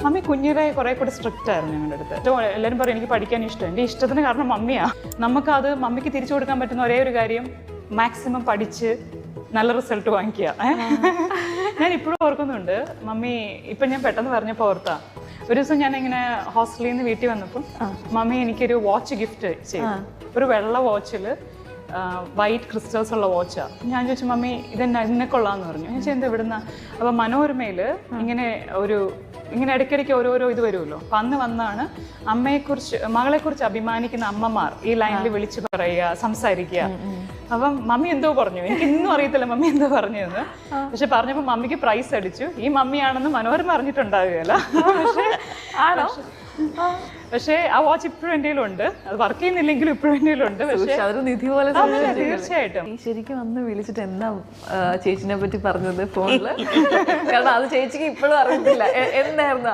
Mummy കുഞ്ഞിലെ കുറെ കൂടി സ്ട്രിക്റ്റ് ആയിരുന്നു ഞങ്ങളുടെ അടുത്ത്. എല്ലാവരും പറയും എനിക്ക് പഠിക്കാൻ ഇഷ്ടം. എൻ്റെ ഇഷ്ടത്തിന് കാരണം മമ്മിയാ. നമുക്കത് മമ്മിക്ക് തിരിച്ചു കൊടുക്കാൻ പറ്റുന്ന ഒരേ ഒരു കാര്യം മാക്സിമം പഠിച്ച് നല്ല റിസൾട്ട് വാങ്ങിക്കുക. ഞാൻ ഇപ്പോഴും ഓർക്കുന്നുണ്ട്. മമ്മി ഇപ്പം ഞാൻ പെട്ടെന്ന് പറഞ്ഞപ്പോൾ ഓർത്താ, ഒരു ദിവസം ഞാൻ ഇങ്ങനെ ഹോസ്റ്റലിൽ നിന്ന് വീട്ടിൽ വന്നപ്പോൾ മമ്മി എനിക്കൊരു വാച്ച് ഗിഫ്റ്റ് ചെയ്തു. ഒരു വെള്ള വാച്ചിൽ വൈറ്റ് ക്രിസ്റ്റൽസ് ഉള്ള വാച്ചാണ്. ഞാൻ ചോദിച്ചു മമ്മി ഇന്നെ കൊള്ളാമെന്ന് പറഞ്ഞു. ഞാൻ ചോദിച്ചാൽ എന്താ ഇവിടുന്ന? അപ്പം മനോരമയിൽ ഇങ്ങനെ ഇടയ്ക്കിടയ്ക്ക് ഓരോരോ ഇത് വരുമല്ലോ. അപ്പം അന്ന് വന്നാണ് മകളെക്കുറിച്ച് അഭിമാനിക്കുന്ന അമ്മമാർ ഈ ലൈനിൽ വിളിച്ച് പറയുക, സംസാരിക്കുക. അപ്പം മമ്മി എന്തോ പറഞ്ഞു, എനിക്ക് ഇന്നും അറിയത്തില്ല മമ്മി എന്തോ പറഞ്ഞതെന്ന്. പക്ഷെ പറഞ്ഞപ്പോൾ മമ്മിക്ക് പ്രൈസ് അടിച്ചു. ഈ മമ്മിയാണെന്ന് മനോരമ അറിഞ്ഞിട്ടുണ്ടാവുകയല്ല. പക്ഷേ ആ വാച്ച് ഇപ്പോഴും എൻ്റെ ഉണ്ട്. അത് വർക്ക് ചെയ്യുന്നില്ലെങ്കിലും ഇപ്പോഴും എൻ്റെ ഉണ്ട്. പക്ഷേ അതൊരു നിധി പോലെ തീർച്ചയായിട്ടും. ശരിക്കും വന്ന് വിളിച്ചിട്ട് എന്താ ചേച്ചിനെ പറ്റി പറഞ്ഞത് ഫോണില്? കാരണം അത് ചേച്ചിക്ക് ഇപ്പോഴും അറിയത്തില്ല എന്തായിരുന്നു